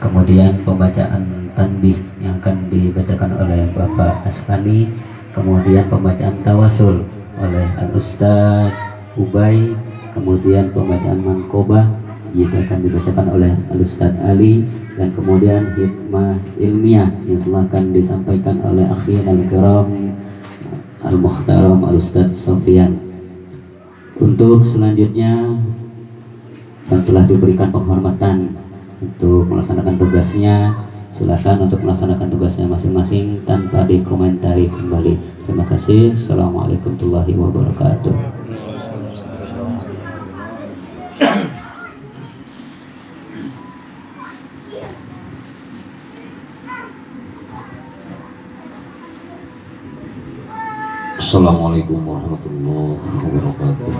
kemudian pembacaan tanbih yang akan dibacakan oleh Bapak Asfani, kemudian pembacaan tawasul oleh Al-Ustaz Ubay, kemudian pembacaan manqobah jika akan dibacakan oleh Al-Ustaz Ali, dan kemudian hikmah ilmiah yang akan disampaikan oleh akhir al-kiram Al-Mukhtaram Al-Ustaz Sofyan. Untuk selanjutnya yang telah diberikan penghormatan untuk melaksanakan tugasnya, silakan untuk melaksanakan tugasnya masing-masing tanpa dikomentari kembali. Terima kasih. Assalamualaikum warahmatullahi wabarakatuh. Assalamualaikum warahmatullahi wabarakatuh.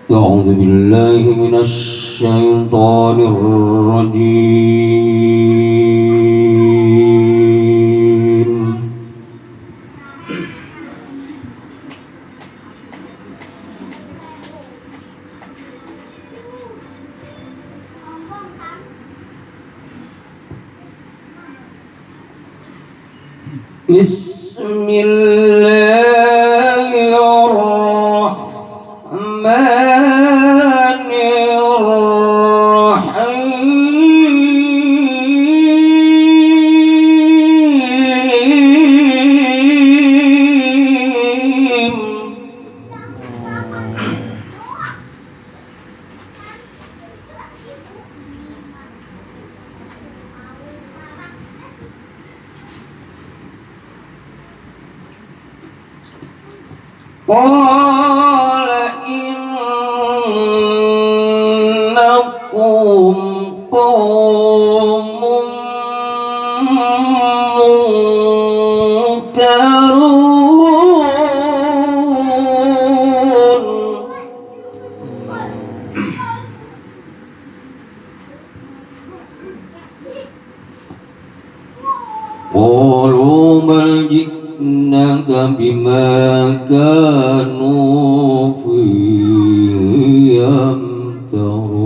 A'udzu billahi minasy syaithanir rajim. Qala innakum qaumun munkarun. Qalu bal ji'naka bima kanu fihi yamtarun.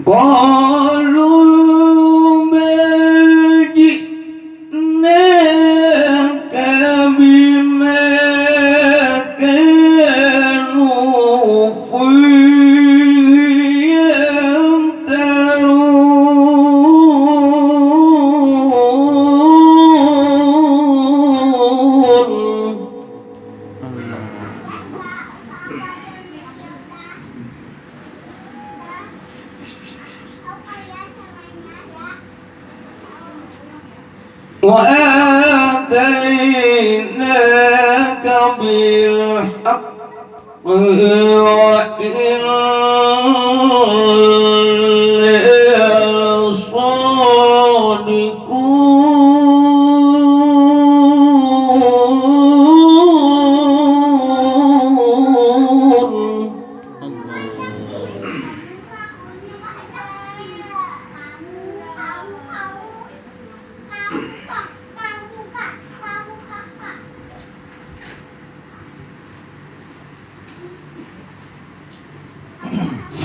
Qalu bal ji'naka bima kanu fihi yamtarun. وآتيناك بالحق وإنا لصادقون.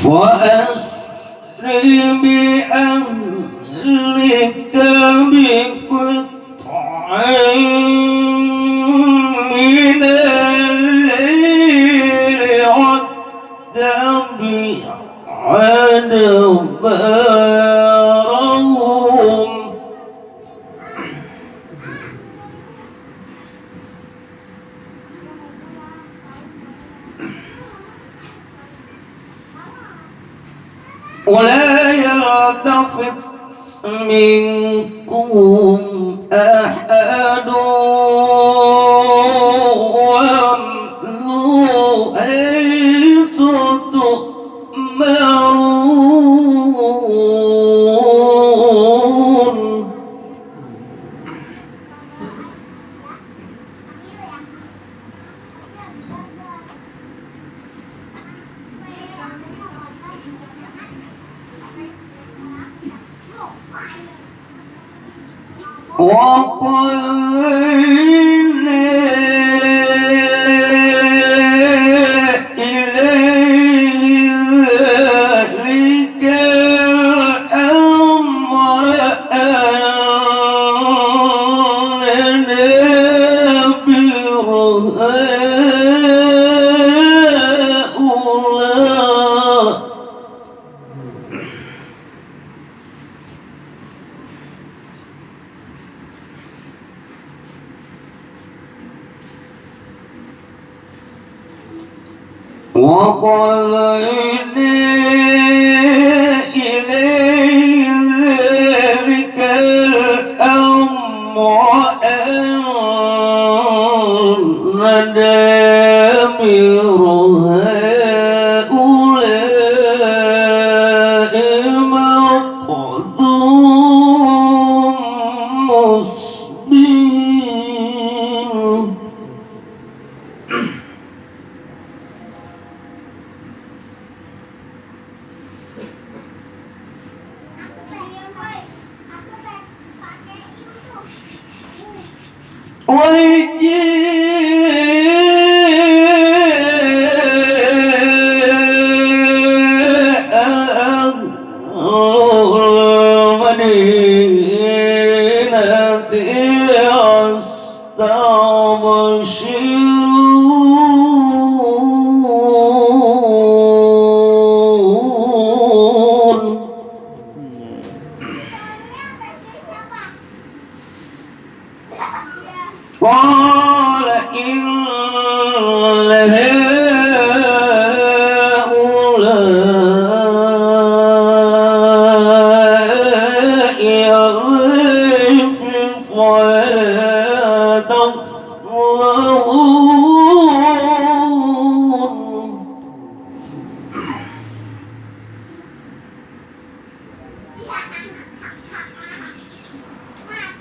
فأسر بأهلك بقطع من الليل واتبع أدبارهم. ولا يلتفت منكم أحد وامضوا حيث تؤمرون. وقضينا إليه ذلك الأمر أن دابر هؤلاء مقذوف مصبين قال إن هؤلاء ضيفي فلا تفضحون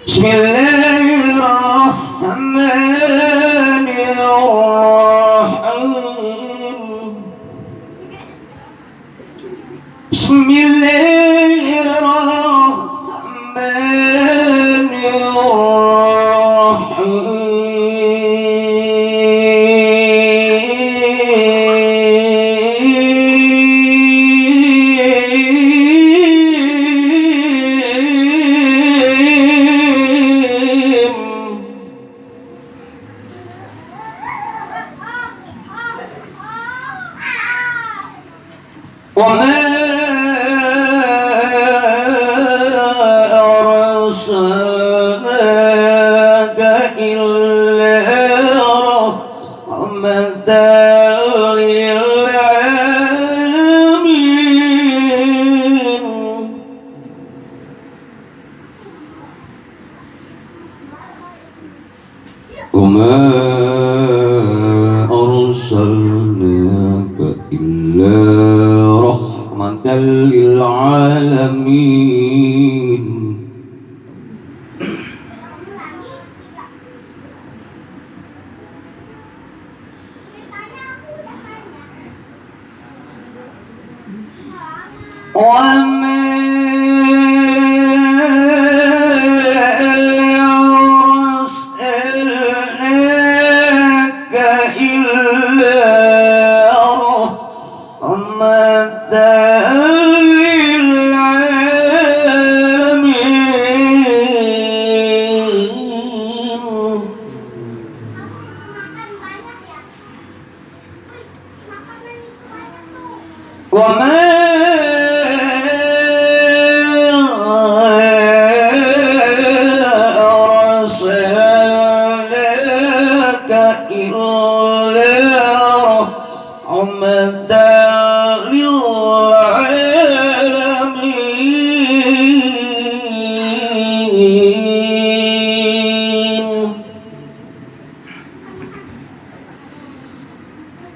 بسم الله الرحمن الرحيم بسم الله الرحمن وما أرسلناك إلا رحمة للعالمين وما أرسلناك إلا رحمة للعالمين وما أرسلناك إلا رحمة للعالمين وما أرسلناك إلا رحمة للعالمين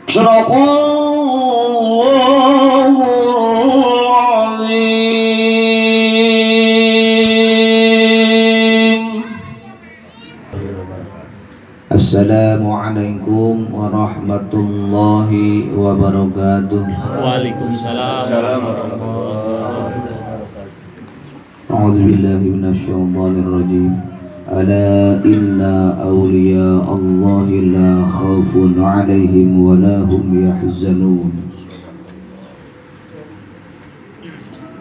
صدق الله العظيم Assalamualaikum warahmatullahi wabarakatuh. Waalaikumsalam warahmatullahi wabarakatuh. A'udzu billahi minasyaitonir rajim. Ala inna awliya Allahi la khaufun 'alaihim wa la hum yahzanun.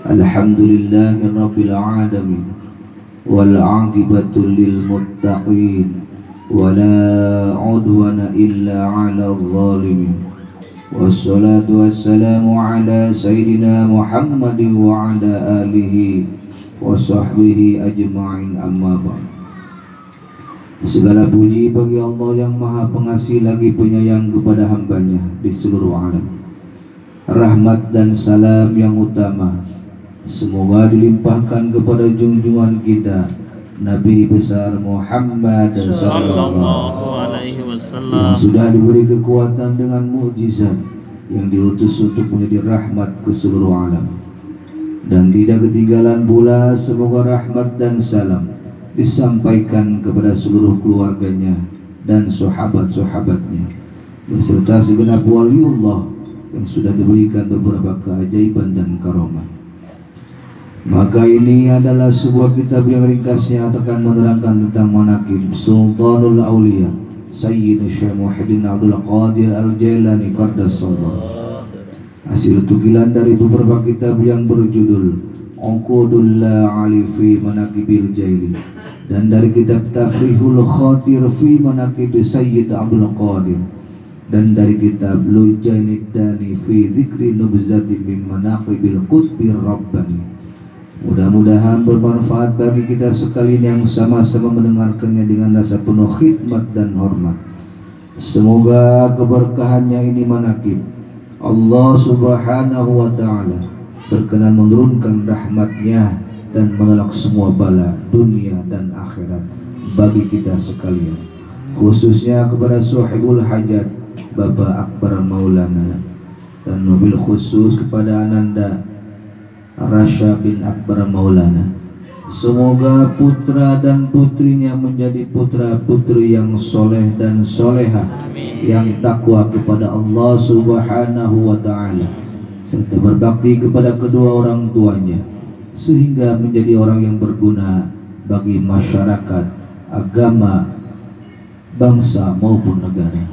Alhamdulillahi rabbil alamin wal 'aqibatu lil muttaqin ولا عدوان إلا على الظالمين والصلاة والسلام على سيدنا محمد وعلى آله وصحبه أجمعين أما بعد. Segala puji bagi Allah yang maha pengasih lagi penyayang kepada hambanya di seluruh alam. Rahmat dan salam yang utama semoga dilimpahkan kepada junjungan kita Nabi besar Muhammad sallallahu alaihi wasallam yang sudah diberi kekuatan dengan mukjizat yang diutus untuk menjadi rahmat ke seluruh alam. Dan tidak ketinggalan pula semoga rahmat dan salam disampaikan kepada seluruh keluarganya dan sahabat-sahabatnya beserta segenap waliullah yang sudah diberikan beberapa keajaiban dan karamah. Maka ini adalah sebuah kitab yang ringkasnya akan menerangkan tentang manaqib Sultanul Auliya Sayyid Syekh Muhyiddin Abdul Qadir Al-Jailani Qaddasallahu. Hasil tukilan dari beberapa kitab yang berjudul Uqudullah Ali fi Manaqibil Jaili dan dari kitab Tafrihul Khatir fi Manaqib Sayyid Abdul Qadir dan dari kitab Lujainid Dani fi Zikri Nubzati min Manaqibil Qutbir Rabbani. Mudah-mudahan bermanfaat bagi kita sekalian yang sama-sama mendengarkannya dengan rasa penuh khidmat dan hormat. Semoga keberkahannya ini manaqib Allah subhanahu wa ta'ala berkenan menurunkan rahmatnya dan menolak semua bala dunia dan akhirat bagi kita sekalian, khususnya kepada sahibul hajat Bapak Akbar Maulana, dan mobil khusus kepada Ananda Rasya bin Akbar Maulana. Semoga putra dan putrinya menjadi putra putri yang soleh dan solehah, yang takwa kepada Allah subhanahu wa ta'ala, serta berbakti kepada kedua orang tuanya, sehingga menjadi orang yang berguna bagi masyarakat, agama, bangsa maupun negara.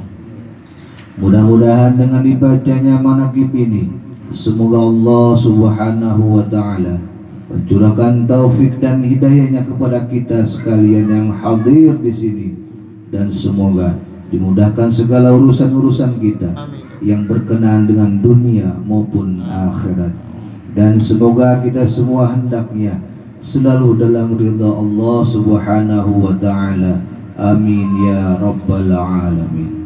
Mudah-mudahan dengan dibacanya manaqib ini, semoga Allah subhanahu wa ta'ala mencurahkan taufik dan hidayahnya kepada kita sekalian yang hadir di sini, dan semoga dimudahkan segala urusan-urusan kita yang berkenaan dengan dunia maupun akhirat, dan semoga kita semua hendaknya selalu dalam ridha Allah subhanahu wa ta'ala. Amin ya rabbal alamin.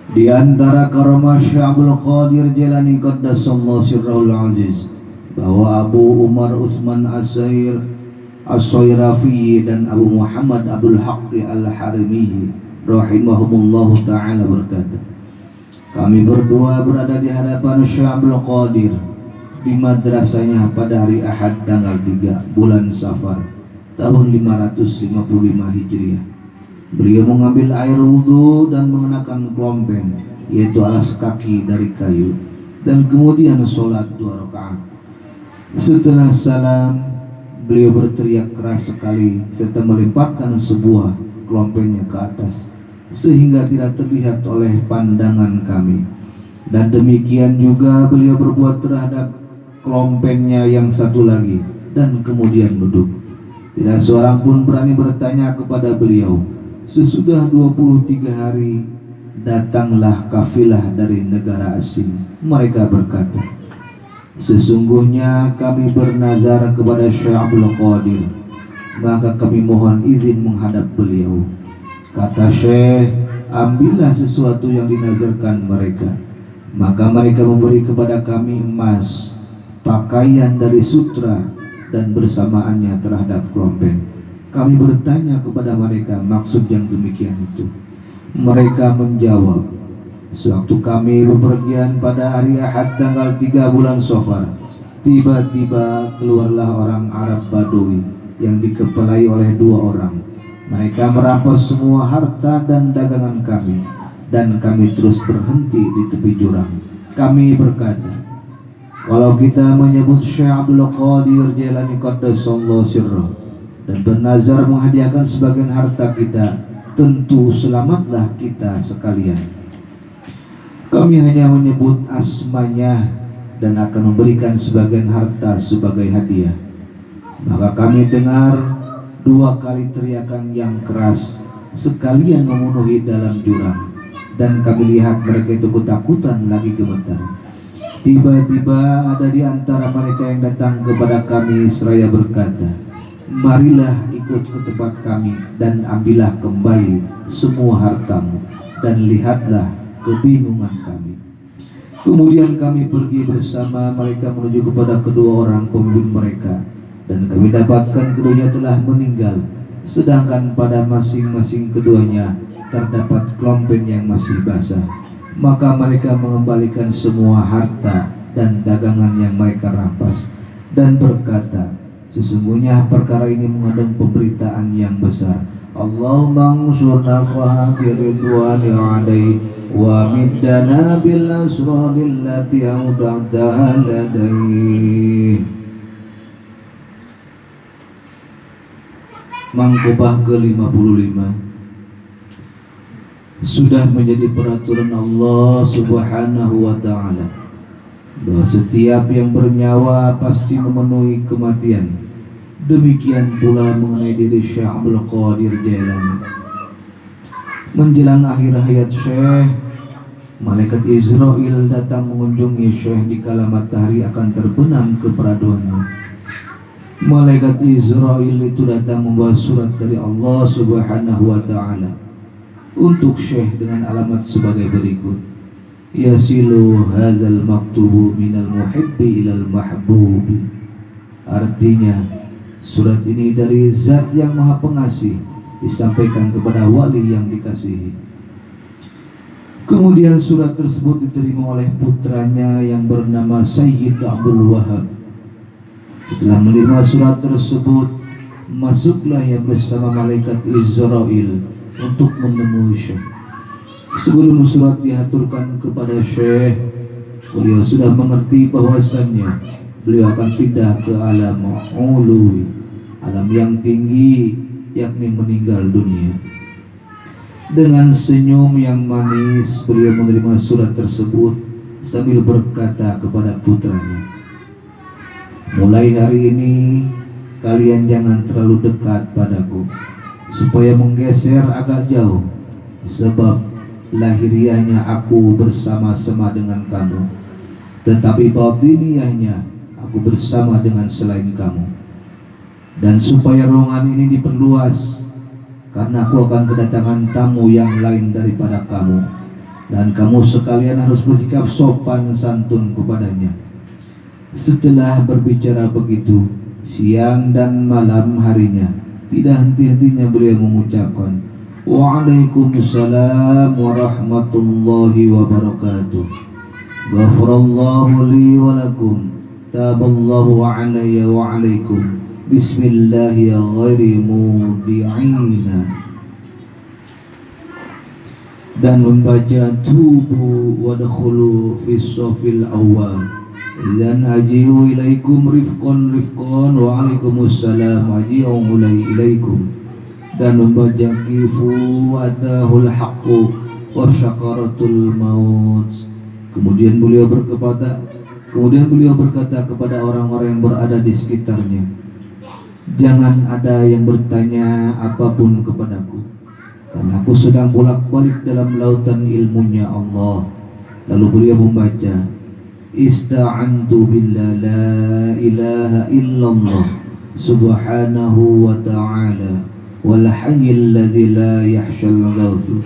Di antara karamah Syekh Abdul Qadir Jailani Qaddasallahu sirrahul aziz bahwa Abu Umar Utsman As-Soirafi dan Abu Muhammad Abdul Haqqi Al-Harimi rahimahumullahu ta'ala berkata, kami berdua berada di hadapan Syekh Abdul Qadir di madrasahnya pada hari Ahad tanggal 3 bulan Safar tahun 555 Hijriah. Beliau mengambil air wudhu dan mengenakan klompeng, yaitu alas kaki dari kayu, dan kemudian sholat 2 rakaat. Setelah salam, beliau berteriak keras sekali serta melemparkan sebuah klompengnya ke atas sehingga tidak terlihat oleh pandangan kami. Dan demikian juga beliau berbuat terhadap klompengnya yang satu lagi, dan kemudian duduk. Tidak seorang pun berani bertanya kepada beliau. Sesudah 23 hari datanglah kafilah dari negara asing. Mereka berkata, sesungguhnya kami bernazar kepada Syekh Abdul Qadir, maka kami mohon izin menghadap beliau. Kata Syekh, ambillah sesuatu yang dinazarkan mereka. Maka mereka memberi kepada kami emas, pakaian dari sutra, dan bersamaannya terhadap klompeng. Kami bertanya kepada mereka maksud yang demikian itu. Mereka menjawab, sewaktu kami bepergian pada hari Ahad tanggal 3 bulan Safar, tiba-tiba keluarlah orang Arab Badui yang dikepalai oleh 2 orang. Mereka merampas semua harta dan dagangan kami, dan kami terus berhenti di tepi jurang. Kami berkata, kalau kita menyebut Syekh Abdul Qadir Jailani Qaddasallahu sirrah dan bernazar menghadiahkan sebagian harta kita, tentu selamatlah kita sekalian. Kami hanya menyebut asmanya dan akan memberikan sebagian harta sebagai hadiah. Maka kami dengar 2 kali teriakan yang keras sekalian memenuhi dalam jurang, dan kami lihat mereka itu ketakutan lagi gemetar. Tiba-tiba ada di antara mereka yang datang kepada kami seraya berkata, marilah ikut ke tempat kami dan ambillah kembali semua hartamu, dan lihatlah kebingungan kami. Kemudian kami pergi bersama mereka menuju kepada kedua orang pemimpin mereka, dan kami dapatkan keduanya telah meninggal, sedangkan pada masing-masing keduanya terdapat kelompen yang masih basah. Maka mereka mengembalikan semua harta dan dagangan yang mereka rampas, dan berkata, sesungguhnya perkara ini mengandung pemberitaan yang besar. Allahumma ansurna fahabi ridwani alaihi wa middana bil asraril lati auda'taha ladaihi. Mangkubah ke-55. Sudah menjadi peraturan Allah Subhanahu wa ta'ala bahwa setiap yang bernyawa pasti memenuhi kematian. Demikian pula mengenai diri Syekh Abdul Qadir Jailani. Menjelang akhir hayat Syekh, malaikat Israel datang mengunjungi Syekh di kala matahari akan terbenam ke peraduannya. Malaikat Israel itu datang membawa surat dari Allah Subhanahu wa ta'ala untuk Syekh dengan alamat sebagai berikut: yasilu hadzal maktubu minal muhibbi ilal mahbubi. Artinya, surat ini dari Zat yang Maha Pengasih disampaikan kepada wali yang dikasihi. Kemudian surat tersebut diterima oleh putranya yang bernama Sayyid Abdul Wahab. Setelah menerima surat tersebut, masuklah ia bersama malaikat Israel untuk menemui Syekh. Sebelum surat diaturkan kepada Syekh, beliau sudah mengerti bahwasannya beliau akan pindah ke alam uluwi, alam yang tinggi, yakni meninggal dunia. Dengan senyum yang manis, beliau menerima surat tersebut sambil berkata kepada putranya, mulai hari ini kalian jangan terlalu dekat padaku, supaya menggeser agak jauh, sebab lahiriahnya aku bersama-sama dengan kamu, tetapi batiniahnya aku bersama dengan selain kamu. Dan supaya ruangan ini diperluas, karena aku akan kedatangan tamu yang lain daripada kamu, dan kamu sekalian harus bersikap sopan santun kepadanya. Setelah berbicara begitu, siang dan malam harinya, tidak henti-hentinya beliau mengucapkan, Waalaikumsalam warahmatullahi wabarakatuh. Ghafarallahu li walakum, taballahu alayya wa alaikum, bismillahi ghairi mudi'ina. Dan membaca tubu wadkhulu fis safil awwal, idzan aji'u ilaikum rifqan rifqan wa alaikumussalam aji'u ilaikum. Dan membaca kifu atahul haqqu wa syakaratul maut. Kemudian beliau berkata kepada orang-orang yang berada di sekitarnya, jangan ada yang bertanya apapun kepadaku, karena aku sedang bolak-balik dalam lautan ilmunya Allah. Lalu beliau membaca, Ista'antu billah la ilaha illallah subhanahu wa ta'ala wal hayyil ladzi la yahshal ghawthu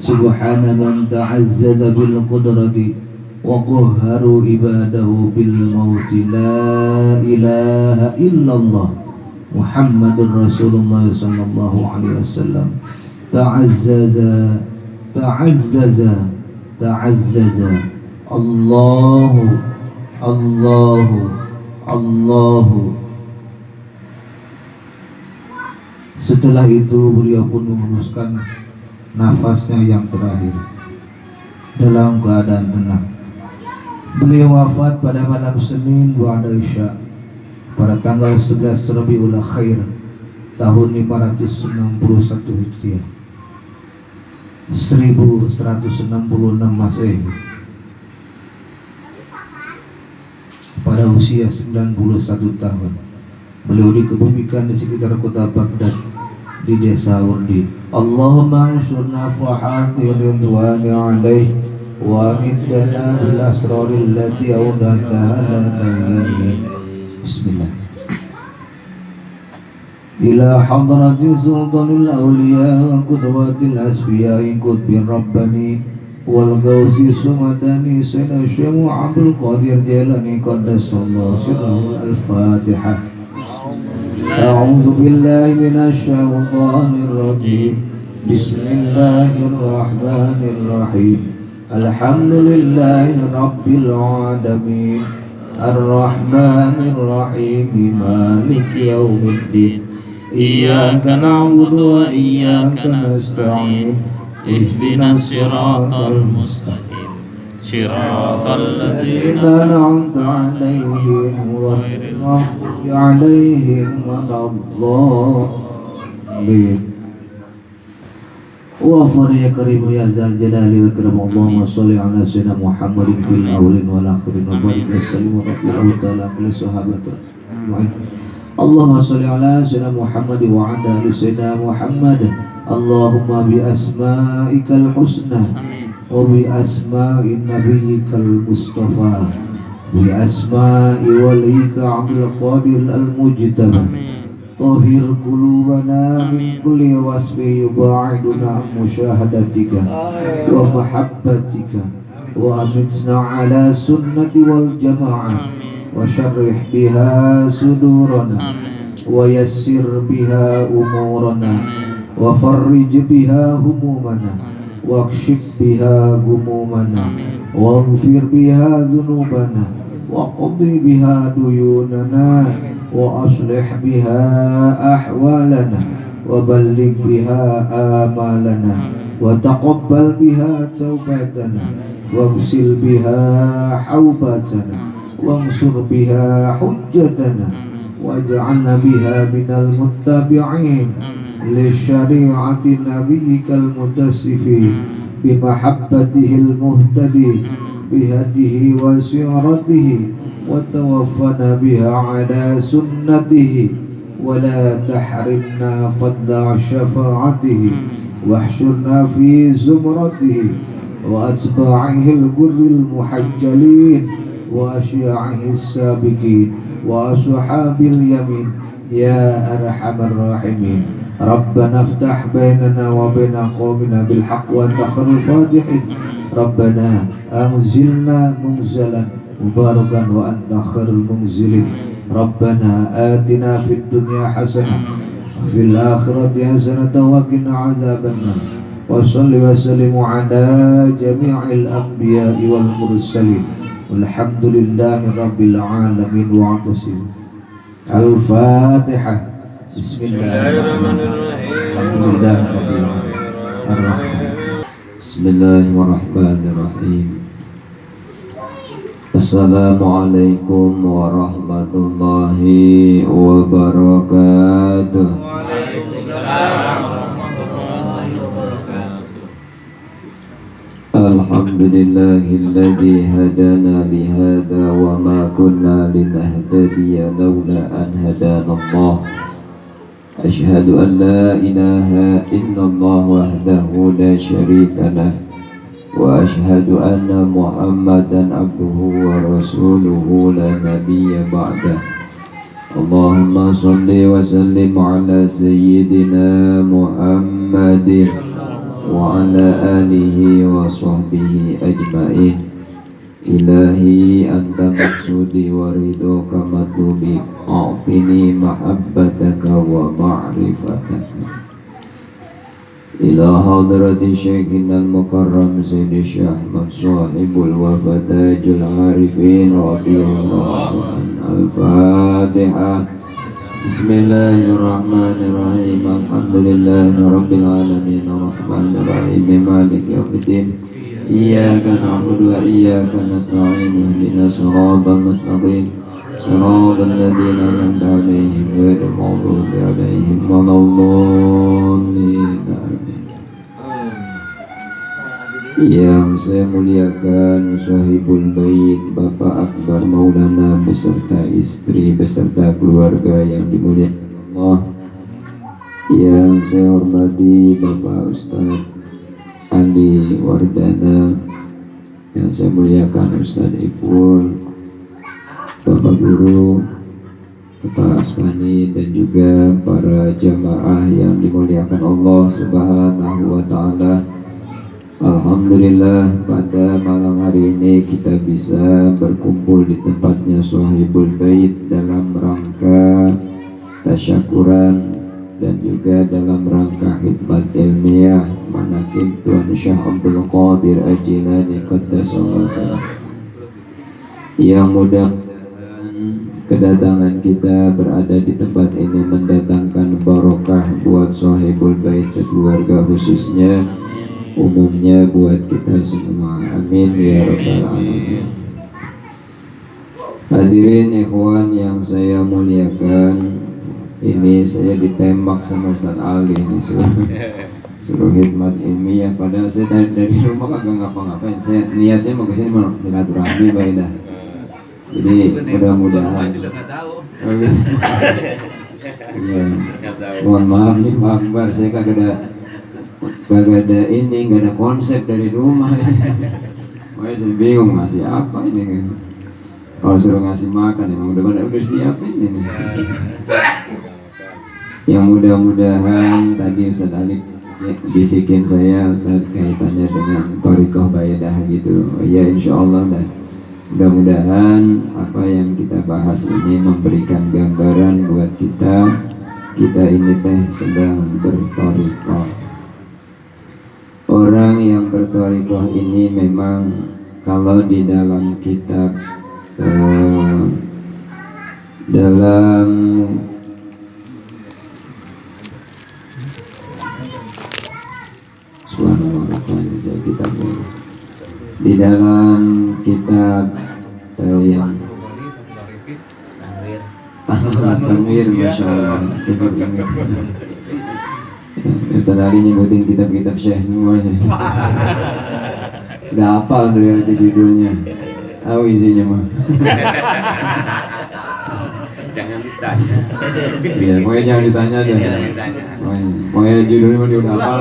subhana man ta'azzaza bil qudrati wa qahharu ibadahu bil mauti la ilaha illallah Muhammadur Rasulullah sallallahu alaihi wasallam. Ta'azzaza Allahu Setelah itu beliau pun mengembuskan nafasnya yang terakhir dalam keadaan tenang. Beliau wafat pada malam Senin ba'da Isya pada tanggal 11 Rabiul Akhir tahun 561 Hijriah, 1166 Masehi, pada usia 91 tahun. Beliau dikebumikan di sekitar kota Baghdad di desa Urdi. Allahumma anshur nafahati ridwani alaih wa amidana bil asraril lati awdataha lana. Bismillah. Ila hadrati sultanil awliya wa qudwatil asfiya qutbir rabbani wal gausi sumadani sayyidina Syekh Abdul Qadir Jailani qaddasallahu sirrahu. Al-Fatihah. A'udzu billahi minasy syaithanir rajim. Bismillahirrahmanirrahim. Alhamdulillahi rabbil alamin. Ar-Rahmanir Rahim. Maliki yaumiddin. Iyyaka na'budu wa iyyaka nasta'in. Ihdinas siratal mustaqim. Siratal ladzina an'amta 'alaihim ghairil maghdubi 'alaihim waladdallin. Waghfir ya karim ya zal jalali wa ikram. Allahumma shalli ala sayyidina Muhammadin fil awwalin wal akhirin wa barik wa sallim wa rabbil ta'ala ala sahabati. Allahumma shalli ala sayyidina Muhammad wa ala ali sayyidina Muhammad. Allahumma bi asma'ikal husna wa bi asma'i nabiyyikal mustafa bi asma'i walika Abdul Qadir al-Mujtaba. Tahhir qulubana min kulli wasfi yuba'iduna an musyahadatika wa mahabbatika wa amitna ala sunnati wal jama'ah wa syarrih biha sudurana wa yassir biha umurana wa farrij biha humumana wa akshif biha gumumana wa ghfir biha dhunubana wa qadi biha duyunana wa aslih biha ahwalana wa balligh biha amalana wa taqabbal biha taubatana wa ghsil biha haubatana wansur biha hujjatana waj'alna biha minal muttabi'in li syari'ati nabiyyikal mutassifin bimahabbatihil muhtadi bihadihi wa siratihi wa tawaffana biha ala sunnatihi wa la tahrimna fadla syafa'atihi wahsyurna fi zumratihi wa atba'ihil gurril muhajjalin wa asyi'ihis sabiqin wa ashabil yamin ya arhamar rahimin. Rabbana iftah bainana wa baina qaumina bil haqq wa anta khairul fatihin. Rabbana anzilna munzalan mubarakan wa anta khairul munzilin. Rabbana atina fid dunya hasanah wa fil akhirati hasanah wa qina adzabannar. Wa shalli wa sallim ala jami'il anbiya'i wal mursalin. Alhamdulillahi rabbil alamin wa atasim. Al-Fatihah. Bismillahirrahmanirrahim. Alhamdulillahi rabbil alamin. Ar-Rahman. Bismillahirrahmanirrahim. Assalamualaikum warahmatullahi wabarakatuh. Alhamdulillahilladzi hadana lihada wa ma kunna linahtadiya laula an hadana Allah. Asyhadu an la ilaha illallah wahdahu la syarika lah wa asyhadu anna Muhammadan abduhu wa rasuluhu la nabiyya ba'dah. Allahumma shalli wa sallim ala sayyidina Muhammadin wa ala alihi wa sahbihi ajma'in. Ilahi anta maksudi wa ridhoka matubi a'tini mahabbataka wa ma'rifataka. Ila hadrati syekhina al-mukarram Sayyidi Syekh Ahmad sahibul wafatajul arifin radiyallahu an. Al-Fatihah. Bismillahirrahmanirrahim. Alhamdulillahirabbil alamin. Arrahmanirrahim. Maliki yaumiddin. Iyyaka na'budu wa iyyaka nasta'in. Ihdinas siratal mustaqim. Siratal ladzina an'amta 'alaihim ghairil maghdubi 'alaihim waladdallin. Yang saya muliakan Sahibul Bait Bapak Akbar Maulana beserta istri beserta keluarga yang dimuliakan Allah. Yang saya hormati Bapak Ustadz Ali Wardana, yang saya muliakan Ustadz Ipul, Bapak Guru, Bapak Asmani, dan juga para jamaah yang dimuliakan Allah Subhanahu wa Ta'ala. Alhamdulillah, pada malam hari ini kita bisa berkumpul di tempatnya Sahibul Bait dalam rangka tasyakuran dan juga dalam rangka khidmat ilmiah manaqib Tuan Syekh Abdul Qadir Al-Jilani Qaddasallahu sirrah. Yang mudah-mudahan kedatangan kita berada di tempat ini mendatangkan barokah buat Sahibul Bait sekeluarga, khususnya umumnya buat kita semua. Amin ya rabbal alamin. Hadirin ikhwan yang saya muliakan, ini saya ditembak sama Ustaz Ali ini suruh khidmat ilmiah, padahal saya dari rumah kagak ngapa-ngapain. Saya niatnya mau kesini mau silaturahmi baik dah. Jadi mudah-mudahan. Ya, mohon maaf nih Pak Akbar, saya kagak ada ini, nggak ada konsep dari rumah. Makanya saya bingung ngasih apa ini kan. Kalau suruh ngasih makan emang udah siapin ini. Yang mudah-mudahan tadi Ustaz Ali bisikin saya Ustaz kaitannya dengan Thariqah Baidah gitu. Ya insyaallah, dan mudah-mudahan apa yang kita bahas ini memberikan gambaran buat kita ini teh sedang berthariqah. Orang yang berthariqah ini memang kalau di dalam kitab dalam di dalam kitab yang Tanwir, Masya Allah, sebut ingat. Ustaz Ali nyebutin kitab-kitab Syekh semuanya. Udah hafal dari itu judulnya, tahu isinya mah. Jangan ditanya. Iya, pokoknya jangan ditanya deh. Pokoknya judulnya mah dia udah hafal.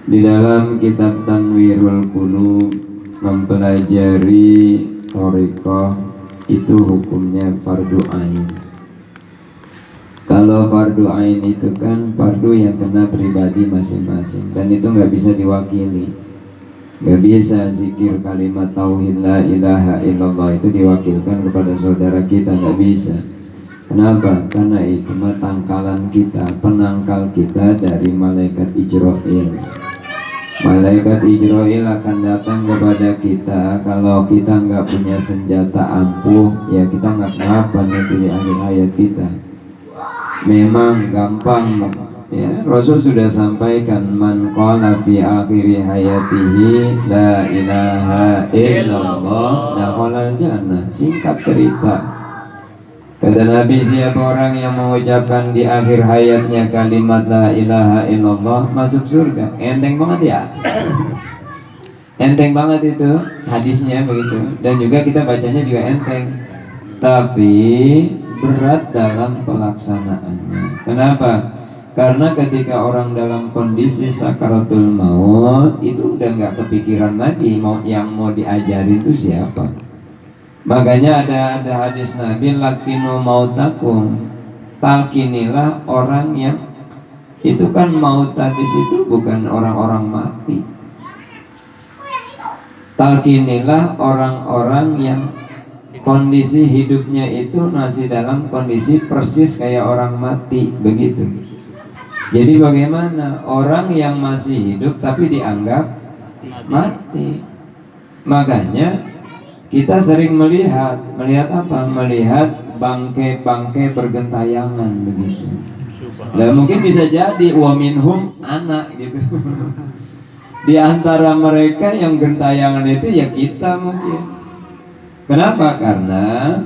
Di dalam kitab Tanwirul Qulub mempelajari thariqah itu hukumnya fardu ain. Kalau fardu ain itu kan fardu yang kena pribadi masing-masing, dan itu nggak bisa diwakili. Nggak bisa zikir kalimat tauhid la ilaha illallah itu diwakilkan kepada saudara kita, nggak bisa. Kenapa? Karena itu mah tangkalan kita, penangkal kita dari malaikat Ijrail. Malaikat Ijrail akan datang kepada kita kalau kita nggak punya senjata ampuh, ya kita nggak kenapa nanti di akhir hayat kita. Memang gampang ya, Rasul sudah sampaikan man qala fi akhiri hayatihi la ilaha illallah dakhalal jannah. Singkat cerita, kata Nabi, siapa orang yang mengucapkan di akhir hayatnya kalimat la ilaha illallah masuk surga. Enteng banget ya. Enteng banget itu hadisnya begitu, dan juga kita bacanya juga enteng, tapi berat dalam pelaksanaannya. Kenapa? Karena ketika orang dalam kondisi sakaratul maut itu udah nggak kepikiran lagi yang mau diajarin itu siapa. Makanya ada hadis Nabi, lakinu mautakum, talkinilah orang yang itu kan maut tadi itu bukan orang-orang mati. Talkinilah orang-orang yang kondisi hidupnya itu masih dalam kondisi persis kayak orang mati begitu. Jadi bagaimana orang yang masih hidup tapi dianggap mati? Makanya kita sering melihat apa? Melihat bangkai-bangkai bergentayangan begitu. Lah mungkin bisa jadi wa minhum anak gitu. Di antara mereka yang gentayangan itu ya kita mungkin. Kenapa? Karena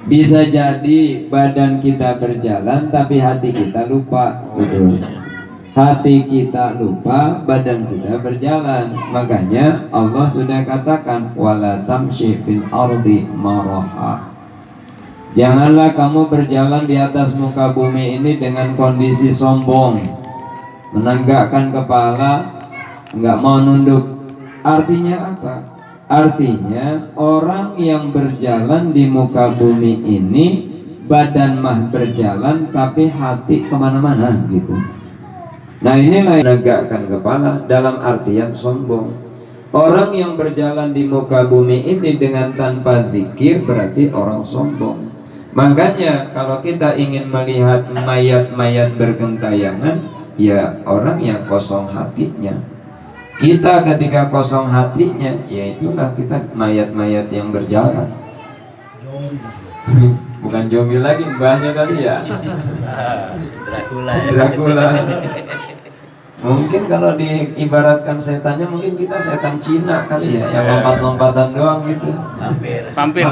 bisa jadi badan kita berjalan tapi hati kita lupa, betul. Hati kita lupa, badan kita berjalan. Makanya Allah sudah katakan wala tamshi fil ardi maraha. Janganlah kamu berjalan di atas muka bumi ini dengan kondisi sombong, menanggakkan kepala, nggak mau nunduk. Artinya apa? Artinya orang yang berjalan di muka bumi ini badan mah berjalan tapi hati kemana-mana gitu. Nah inilah yang menegakkan kepala dalam artian sombong. Orang yang berjalan di muka bumi ini dengan tanpa zikir berarti orang sombong. Makanya kalau kita ingin melihat mayat-mayat bergentayangan, ya orang yang kosong hatinya. Kita ketika kosong hatinya, ya itulah kita mayat-mayat yang berjalan. Bukan zombie lagi, mbahnya kali ya. Dracula. Mungkin kalau diibaratkan setannya, mungkin kita setan Cina kali ya, yang lompat-lompatan doang gitu. Vampir.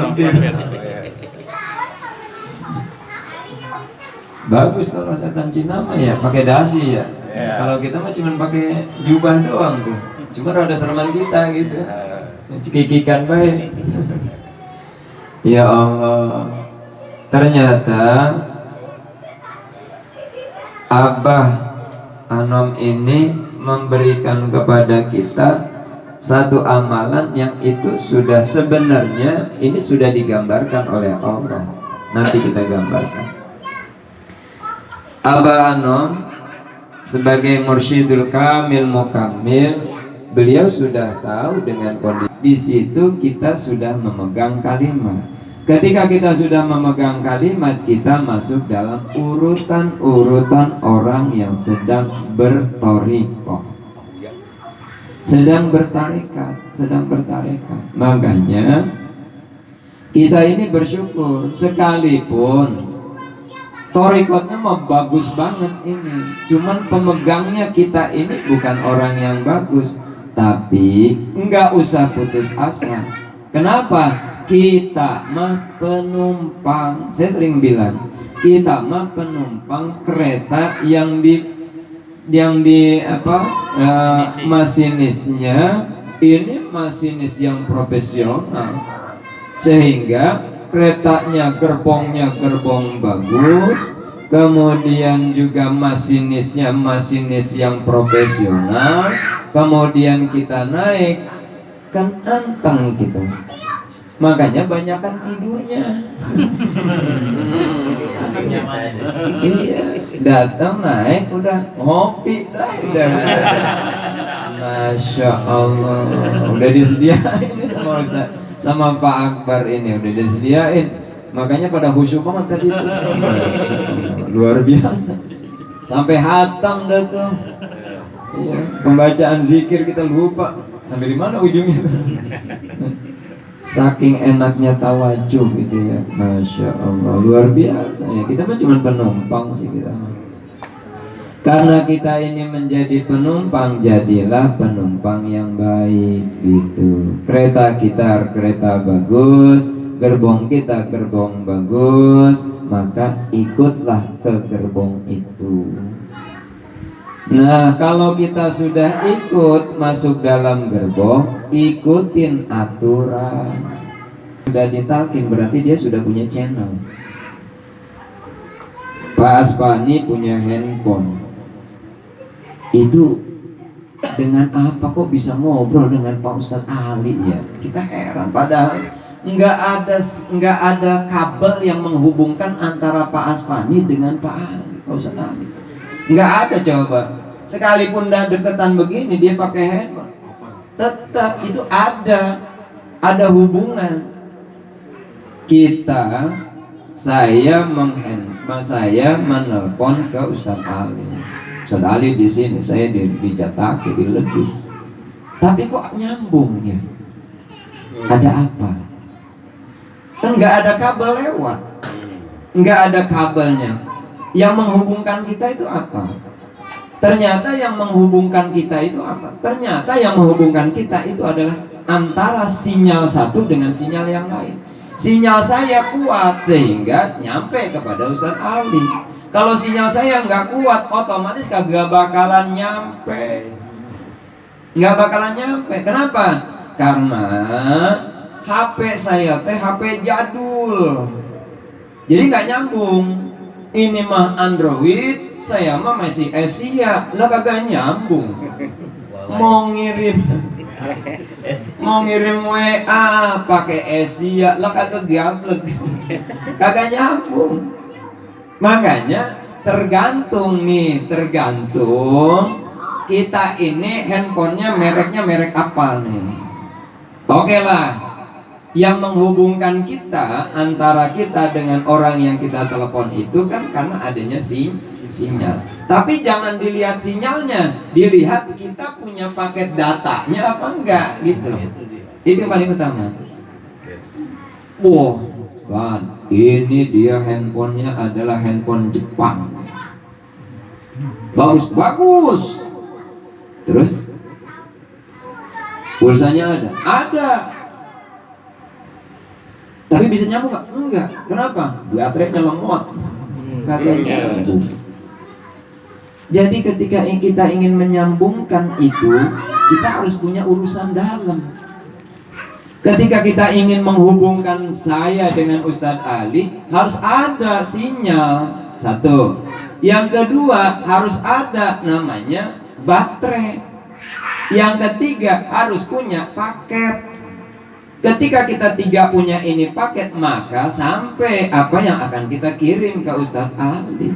Bagus kalau setan Cina mah ya pakai dasi ya. Kalau kita mah cuma pakai jubah doang tuh. Cuma rada sereman kita gitu. Cekikikan baik. Ya Allah. Ternyata Abah Anom ini memberikan kepada kita satu amalan yang itu sudah sebenarnya ini sudah digambarkan oleh Allah. Nanti kita gambarkan. Abah Anom sebagai mursyidul kamil mukamil, beliau sudah tahu dengan kondisi. Di situ kita sudah memegang kalimat. Ketika kita sudah memegang kalimat, kita masuk dalam urutan-urutan orang yang sedang bertorikoh, sedang bertarekat. Makanya kita ini bersyukur, sekalipun torikotnya mah bagus banget ini, cuman pemegangnya kita ini bukan orang yang bagus. Tapi enggak usah putus asa. Kenapa? Kita mah penumpang. Saya sering bilang, kita mah penumpang kereta yang di masinisnya ini masinis yang profesional, sehingga keretanya gerbong bagus, kemudian juga masinisnya masinis yang profesional, kemudian kita naik kan anteng kita. Makanya banyakan tidurnya. Iya, datang naik udah ngopi udah. Masya Allah, udah disediain sama Ustaz, sama Pak Akbar ini udah disediain. Makanya pada khusyuk banget tadi itu. Masya Allah, luar biasa. Sampai hatam dah tuh. Iya, pembacaan zikir kita lupa sampai di mana ujungnya. Saking enaknya tawajuh gitu ya, Masya Allah, luar biasa ya. Kita mah cuma penumpang sih kita mah. Karena kita ini menjadi penumpang, jadilah penumpang yang baik gitu. Kereta kita kereta bagus, gerbong kita gerbong bagus, maka ikutlah ke gerbong itu. Nah, kalau kita sudah ikut masuk dalam gerbong, ikutin aturan. Sudah ditalkin berarti dia sudah punya channel. Pak Aspani punya handphone. Itu dengan apa kok bisa ngobrol dengan Pak Ustadz Ali ya? Kita heran. Padahal nggak ada kabel yang menghubungkan antara Pak Aspani dengan Pak Ustadz Ali. Nggak ada, coba. Sekalipun udah deketan begini dia pakai handphone, tetap itu ada hubungan. Saya menelpon ke Ustadz Ali. Ustadz Ali di sini, saya di Jatake, di Leduk. Tapi kok nyambung ya? Ada apa? Kan nggak ada kabel lewat, nggak ada kabelnya. Yang menghubungkan kita itu apa? Ternyata yang menghubungkan kita itu apa? Ternyata yang menghubungkan kita itu adalah antara sinyal satu dengan sinyal yang lain. Sinyal saya kuat sehingga nyampe kepada Ustadz Ali. Kalau sinyal saya nggak kuat, otomatis kagak bakalan nyampe. Nggak bakalan nyampe. Kenapa? Karena HP saya teh HP jadul. Jadi nggak nyambung. Ini mah Android, saya mah masih Asia, lah kagak nyambung. Mau ngirim WA pakai Asia, lah kagak gablek. Kagak nyambung. Makanya tergantung kita ini handphonenya mereknya merek apa nih. Oke lah. Yang menghubungkan kita antara kita dengan orang yang kita telepon itu kan karena adanya sinyal. Tapi jangan dilihat sinyalnya, dilihat kita punya paket datanya apa enggak gitu. Itu yang paling utama. Wah, San, ini dia handphonenya adalah handphone Jepang. Bagus. Terus pulsanya ada? Ada. Tapi bisa nyambung nggak? Enggak. Kenapa? Baterainya lemot. Katanya nyambung. Jadi ketika kita ingin menyambungkan itu, kita harus punya urusan dalam. Ketika kita ingin menghubungkan saya dengan Ustadz Ali, harus ada sinyal. Satu. Yang kedua, harus ada namanya baterai. Yang ketiga, harus punya paket. Ketika kita tiga punya ini paket, maka sampai apa yang akan kita kirim ke Ustadz Ali.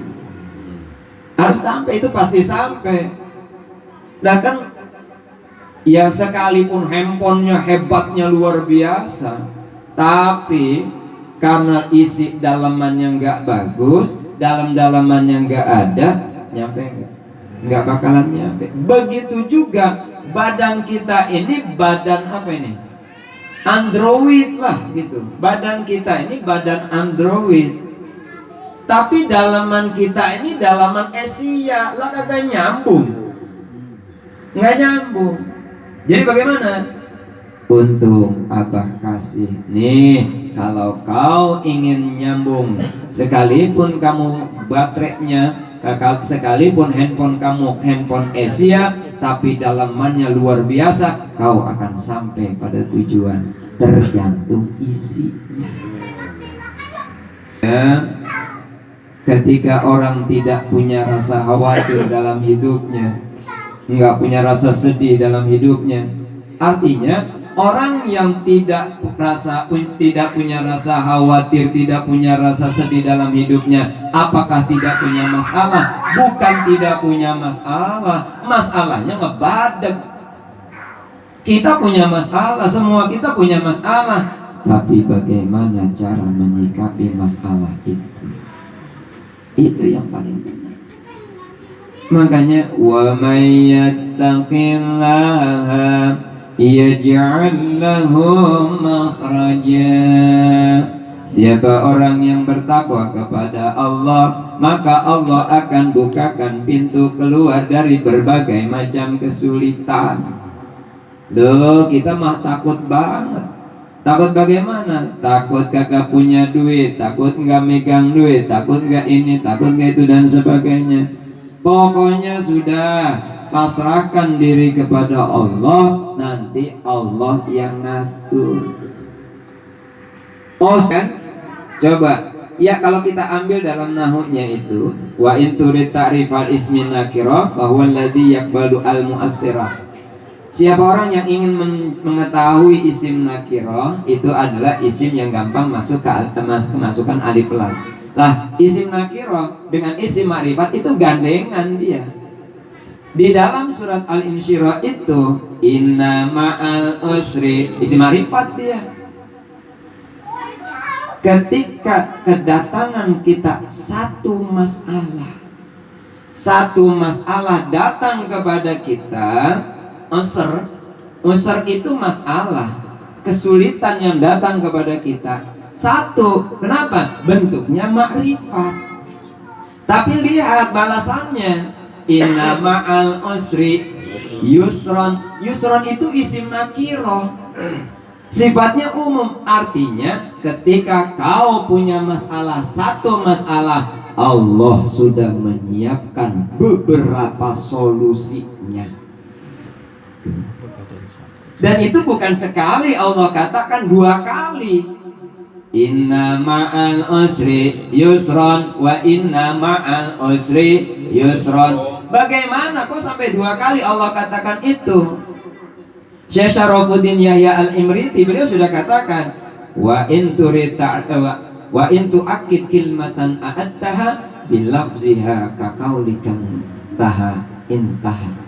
Harus sampai, itu pasti sampai. Nah kan, ya sekalipun handphonenya hebatnya luar biasa, tapi karena isi dalamannya nggak bagus, dalam-dalamannya nggak ada, nyampe nggak? Nggak bakalan nyampe. Begitu juga badan kita ini, badan apa ini? Android lah gitu. Badan kita ini badan Android. Tapi dalaman kita ini dalaman Asia. Lah kagak nyambung. Nggak nyambung. Jadi bagaimana? Untung Abah kasih. Nih, kalau kau ingin nyambung, sekalipun kamu baterainya, sekalipun handphone kamu handphone Asia, tapi dalamannya luar biasa, kau akan sampai pada tujuan. Tergantung isinya. Ya, ketika orang tidak punya rasa khawatir dalam hidupnya, nggak punya rasa sedih dalam hidupnya, artinya orang yang tidak punya rasa khawatir, tidak punya rasa sedih dalam hidupnya, apakah tidak punya masalah? Bukan tidak punya masalah, masalahnya ngebadeg. Kita punya masalah, semua kita punya masalah, tapi bagaimana cara menyikapi masalah itu? Itu yang paling benar. Makanya wa may yattaqillaha yaj'al lahu makhraja. Siapa orang yang bertakwa kepada Allah, maka Allah akan bukakan pintu keluar dari berbagai macam kesulitan. Loh, kita mah takut banget. Takut bagaimana? Takut kagak punya duit, takut nggak megang duit, takut nggak ini, takut nggak itu dan sebagainya. Pokoknya sudah, pasrahkan diri kepada Allah, nanti Allah yang ngatur. Oh kan? Coba, ya kalau kita ambil dalam nahwnya itu, wa in turid ta'rifal ismi nakirah fa huwa alladhi yaqbalu al-mu'aththirah. Siapa orang yang ingin mengetahui isim nakirah, itu adalah isim yang gampang masuk ke kemasukan alif lam. Lah, isim nakirah dengan isim ma'rifat itu gandengan dia. Di dalam surat Al-Insyirah itu inna ma'al usri, isim ma'rifat dia. Ketika kedatangan kita satu masalah datang kepada kita, usr itu masalah. kesulitan yang datang kepada kita. Satu, kenapa? Bentuknya makrifat. Tapi lihat balasannya, inna ma'al usri yusron. Yusron itu isim nakiro, sifatnya umum. Artinya ketika kau punya masalah, satu masalah, Allah sudah menyiapkan beberapa solusinya. Dan itu bukan sekali, Allah katakan 2 kali. Inna ma'al usri yusron wa inna ma'al usri yusron. Bagaimana kok sampai 2 kali Allah katakan itu? Syekh Syarafuddin Yahya Al-Imriti, beliau sudah katakan, wa in turita wa in tu'akkid kilmatan a'attaha bilafziha kakaulikan taha intaha.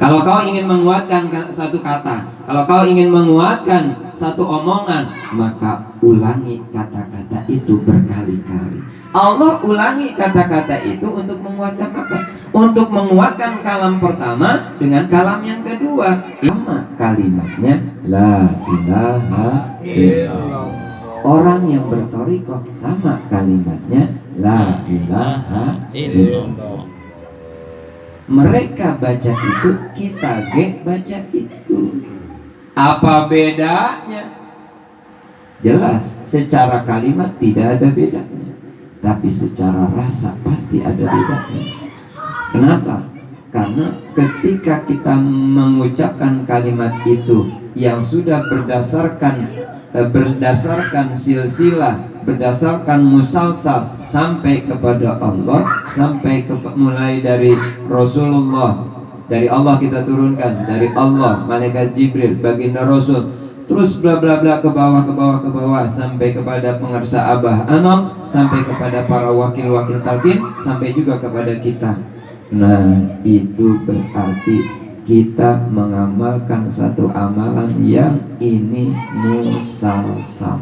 Kalau kau ingin menguatkan satu kata, kalau kau ingin menguatkan satu omongan, maka ulangi kata-kata itu berkali-kali. Allah ulangi kata-kata itu untuk menguatkan apa? Untuk menguatkan kalam pertama dengan kalam yang kedua. Sama kalimatnya la ilaha illallah. Orang yang bertorikoh sama kalimatnya la ilaha illallah. Mereka baca itu, kita baca itu. Apa bedanya? Jelas, secara kalimat tidak ada bedanya, tapi secara rasa pasti ada bedanya. Kenapa? Karena ketika kita mengucapkan kalimat itu yang sudah berdasarkan silsilah, berdasarkan musalsal sampai kepada Allah, sampai mulai dari Rasulullah, dari Allah kita turunkan, dari Allah malaikat Jibril, baginda Rasul, terus bla bla bla ke bawah ke bawah ke bawah sampai kepada pengarsa Abah Anom, sampai kepada para wakil-wakil talqin, sampai juga kepada kita. Nah, itu berarti kita mengamalkan satu amalan yang ini musalsal,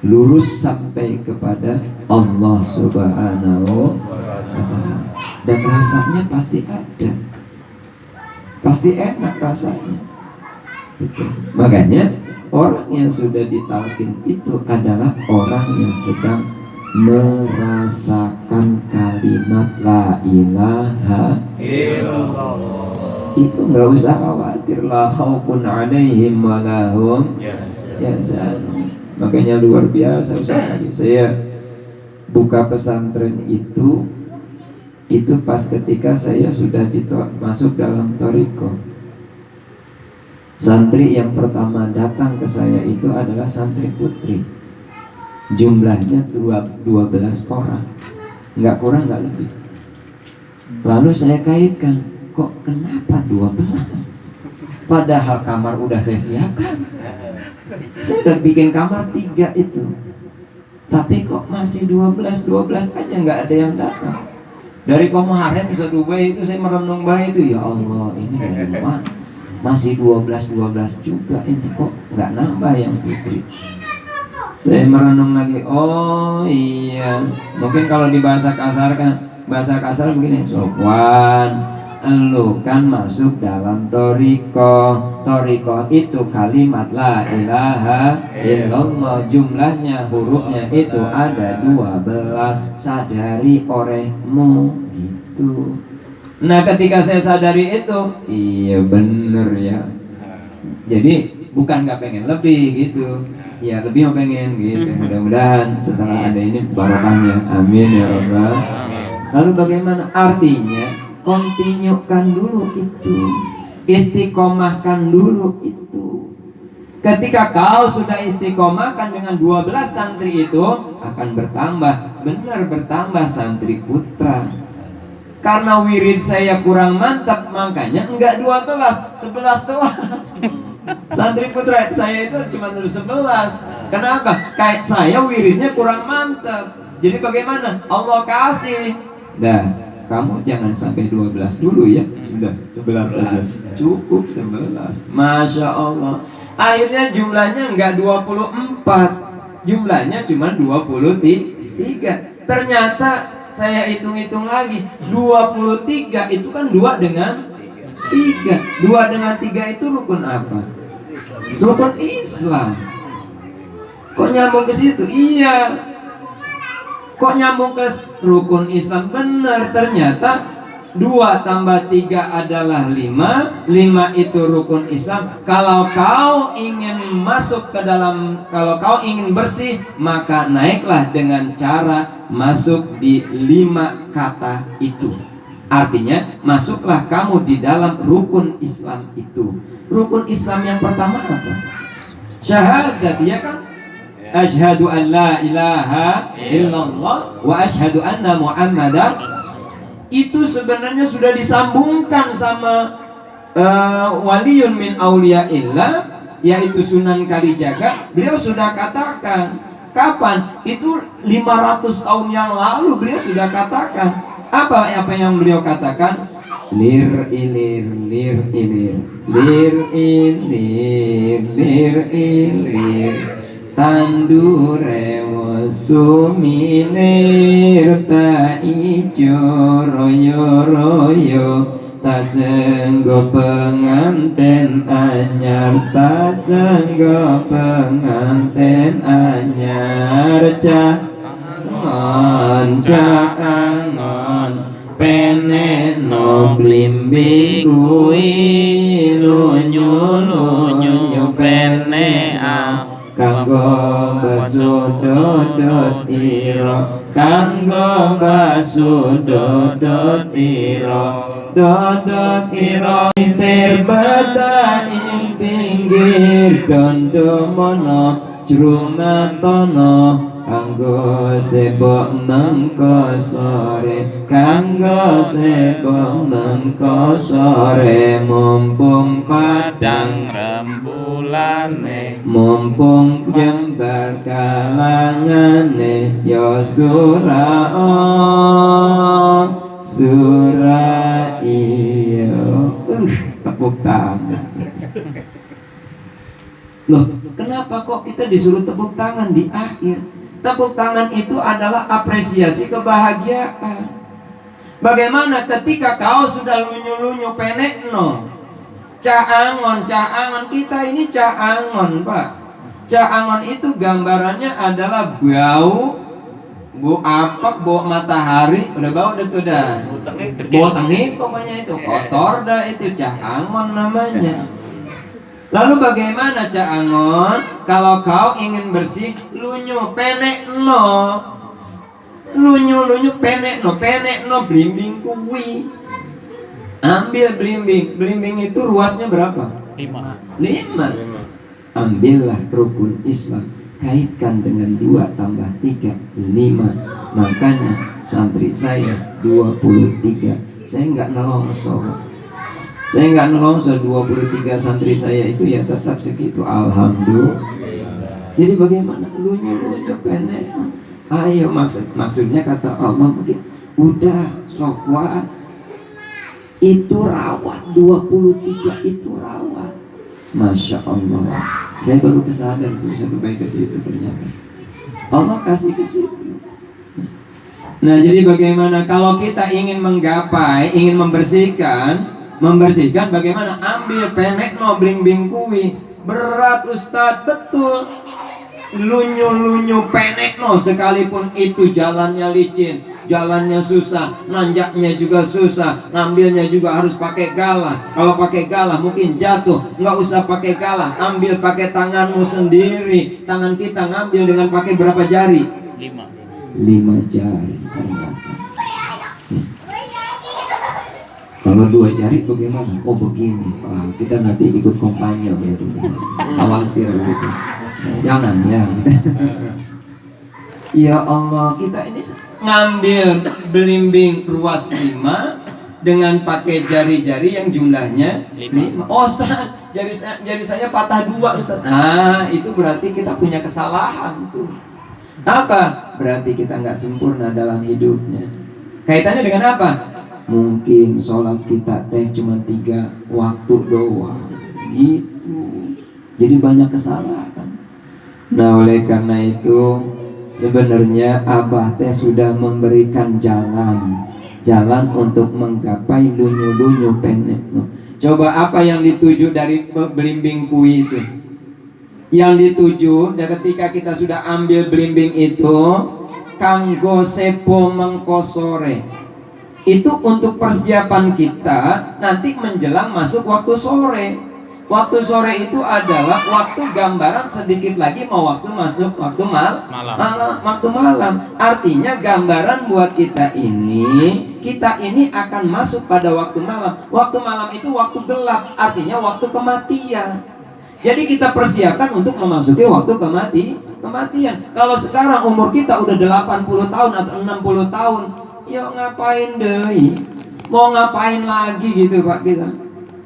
lurus sampai kepada Allah Subhanahu wa ta'ala. Dan rasanya pasti ada, pasti enak rasanya. Makanya orang yang sudah ditalkin itu adalah orang yang sedang merasakan kalimat la ilaha illallah. Itu nggak usah khawatir, la khaufun alaihim wa lahum yahzanun. Makanya luar biasa Ustaz. Saya buka pesantren itu pas ketika saya sudah masuk dalam thariqah. Santri yang pertama datang ke saya itu adalah santri putri. Jumlahnya 12 orang, nggak kurang nggak lebih. Lalu saya kaitkan, kok kenapa 12? Padahal kamar udah saya siapkan. Saya udah bikin kamar 3 itu, tapi kok masih 12 aja nggak ada yang datang. Dari kemarin bisa Dubai itu saya merenung baik itu, ya Allah, ini dari mana? Masih 12 juga, ini kok nggak nambah yang putri. Saya merenung lagi, oh iya, mungkin kalau di bahasa kasar begini, Sofwan, lu kan masuk dalam thariqah. Thariqah itu kalimat la ilaha illallah, jumlahnya hurufnya itu ada 12. Sadari orehmu gitu. Nah, ketika saya sadari itu, iya bener ya. Jadi bukan nggak pengen lebih gitu, ya lebih mau pengen gitu. Mudah-mudahan setelah ada ini barokahnya, amin ya rabbal. Lalu bagaimana? Artinya kontinyukan dulu itu, istiqomahkan dulu itu. Ketika kau sudah istiqomahkan dengan 12 santri itu, akan bertambah, benar bertambah santri putra. Karena wirid saya kurang mantap, makanya enggak 12, 11 doang. Santri putra saya itu cuma 11. Kenapa? Kayak saya wiridnya kurang mantap. Jadi bagaimana? Allah kasih. Dah, kamu jangan sampai 12 dulu ya. Sudah 11 saja. Cukup 11. Masya Allah. Akhirnya jumlahnya enggak 24. Jumlahnya cuma 23. Ternyata saya hitung-hitung lagi, 23 itu kan 2 dengan 3. 2 dengan 3 itu rukun apa? Rukun Islam. Kok nyambung ke situ? Iya. Kok nyambung ke rukun Islam? Benar, ternyata 2 tambah 3 adalah 5. 5 itu rukun Islam. Kalau kau ingin masuk ke dalam, kalau kau ingin bersih, maka naiklah dengan cara masuk di 5 kata itu. Artinya masuklah kamu di dalam rukun Islam itu. Rukun Islam yang pertama apa? Syahadat, ya kan? Asyhadu an la ilaha illallah wa asyhadu anna Muhammadan. Itu sebenarnya sudah disambungkan sama waliyun min auliyaillah, yaitu Sunan Kalijaga. Beliau sudah katakan. Kapan? Itu 500 tahun yang lalu beliau sudah katakan. Apa yang beliau katakan? Lir ilir lir ilir lir ilir lir ilir tandure suminir ta ijo royo royo ta senggo penganten anyar, ta senggo penganten anyar, cangon cangon pene no blimbing kuwi lunyu lunyu pene kanggo basudodot ira, kanggo basudodot ira, dodot ira terbata ing pinggir dondomono jrumatono, kanggo sebok nengko sore, kanggo sebok nengko sore, mumpung padang Rembulane mumpung jembar kalangane, yo surah surah iyo. Tepuk tangan. Loh, kenapa kok kita disuruh tepuk tangan di akhir? Tepuk tangan itu adalah apresiasi kebahagiaan. Bagaimana ketika kau sudah lunyu-lunyu penek no, caangon kita ini caangon, Pak. Caangon itu gambarannya adalah bau bau matahari, udah bau udah bau tengik pokoknya itu kotor dah, itu caangon namanya. Lalu bagaimana caangon? Kalau kau ingin bersih, lunyu penek no, lunyu penek no blimbing kuwi. Ambil blimbing itu ruasnya berapa? 5. Ambillah rukun Islam, kaitkan dengan 2 tambah 3 5. Makanya santri saya 23. Saya nggak nelongso. Saya nggak nelongso, 23 santri saya itu ya tetap segitu, alhamdulillah. Jadi bagaimana lunyu pendek? Ayo maksudnya kata Allah mungkin udah Sofwan itu rawat, 23 itu rawat. Masya Allah, saya baru kesadar tuh, saya baik ke situ ternyata Allah kasih ke situ. Nah jadi bagaimana kalau kita ingin menggapai, ingin membersihkan bagaimana? Ambil penek no bling kuwi. Berat Ustadz, betul. Lunyu penek no, sekalipun itu jalannya licin, jalannya susah, nanjaknya juga susah, ngambilnya juga harus pakai galah. Kalau pakai galah mungkin jatuh, nggak usah pakai galah, ambil pakai tanganmu sendiri. Tangan kita ngambil dengan pakai berapa jari? 5 jari ternyata. Kalau 2 jari bagaimana? Oh begini, kita nanti ikut kompanyo berarti. Khawatir gitu. Jangan ya. Ya Allah, kita ini ngambil belimbing ruas 5 dengan pakai jari-jari yang jumlahnya 5. Oh Ustaz, jari saya patah 2 Ustaz. Nah itu berarti kita punya kesalahan tuh. Apa? Berarti kita nggak sempurna dalam hidupnya. Kaitannya dengan apa? Mungkin sholat kita cuma 3 waktu doang gitu. Jadi banyak kesalahan. Nah oleh karena itu sebenarnya Abah sudah memberikan jalan untuk menggapai lunyu-lunyu penek. Coba apa yang dituju dari belimbing kui itu? Yang dituju dan ketika kita sudah ambil blimbing itu kanggo sepo mengkosore, itu untuk persiapan kita nanti menjelang masuk waktu sore. Waktu sore itu adalah waktu gambaran sedikit lagi mau waktu masuk waktu malam. Waktu malam. Artinya gambaran buat kita ini akan masuk pada waktu malam. Waktu malam itu waktu gelap, artinya waktu kematian. Jadi kita persiapkan untuk memasuki waktu kematian. Kalau sekarang umur kita udah 80 tahun atau 60 tahun, ya ngapain deh? Mau ngapain lagi gitu Pak kita?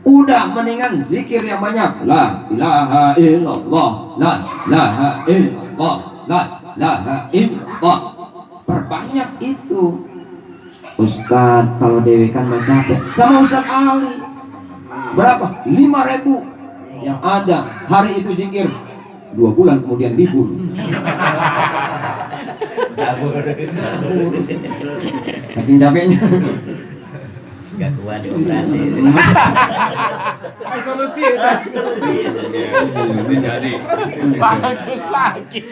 Udah mendingan zikir yang banyak. La ilaha illallah, la ilaha illallah, la ilaha illallah. Perbanyak itu. Ustadz kalau dewekan mah capek. Sama Ustadz Ali. Berapa? 5.000. Yang ada hari itu zikir 2 bulan kemudian libur. Saking capeknya. Gak kuat dioperasi. Solusi jadi bagus lagi.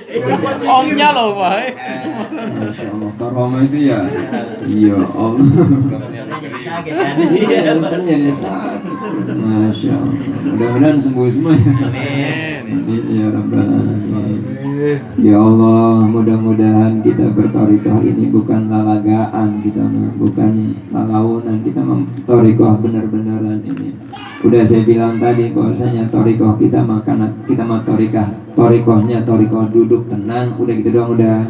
Omnya loh Pak. Masya Allah, karomah itu ya. Iya Allah. Sakit kan? Jadi sakit. Masya Allah. Mudah-mudahan sembuh semua ya. Amin ya Rabbal Alamin. Ya Allah, mudah-mudahan kita bertorikoh ini bukan lalagaan kita mah, bukan lalaunan, kita mah torikoh benar-benaran ini. Udah saya bilang tadi bahwasanya torikoh kita mah karena kita mah torikohnya torikoh duduk tenang, udah gitu doang udah.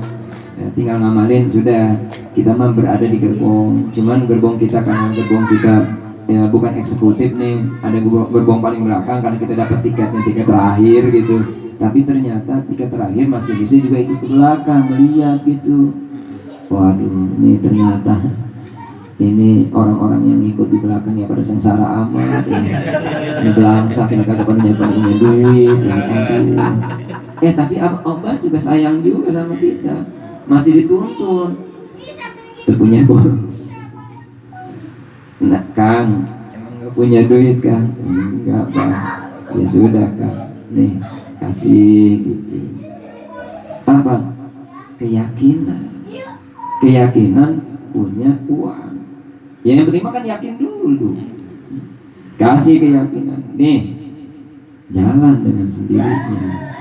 Ya, tinggal ngamalin sudah. Kita mah berada di gerbong, cuman gerbong kita karena gerbong kita ya bukan eksekutif nih, ada gerbong paling belakang karena kita dapat tiket terakhir gitu. Tapi ternyata tiket terakhir masih bisa juga ikut ke belakang melihat gitu. Waduh, ini ternyata ini orang-orang yang ikut di belakang ya pada sengsara amat ini belangsak, ini kagak punya duit, ini aduh. Tapi Abah juga sayang juga sama kita, masih dituntun. Terpunya nah Kang, emang gak punya duit Kang? Enggak Bang. Ya sudah Kang, nih kasih gitu. Apa? Keyakinan punya uang. Ya yang penting kan yakin dulu. Kasih keyakinan. Nih, jalan dengan sendirinya.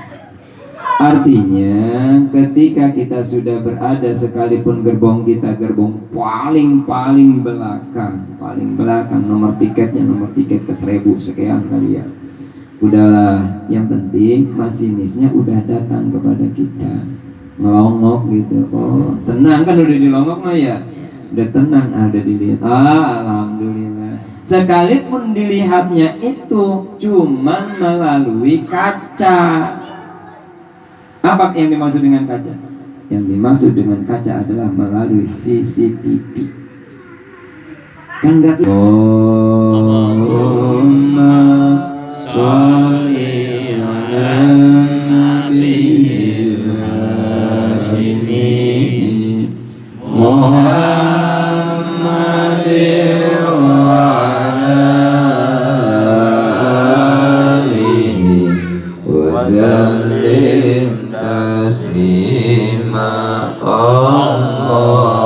Artinya ketika kita sudah berada sekalipun gerbong kita gerbong paling belakang, nomor tiket ke 1000 sekian kali ya. Udahlah, yang penting masinisnya udah datang kepada kita, ngelongok gitu. Oh tenang kan udah dilongok mah ya, udah tenang, ada dilihat. Alhamdulillah. Sekalipun dilihatnya itu cuman melalui kaca. Apa yang dimaksud dengan kaca? Yang dimaksud dengan kaca adalah melalui CCTV. Kan enggak. Sholli ala nabiyil hashimi Muhammadin wa ala alihi wa sallim taslima. Allah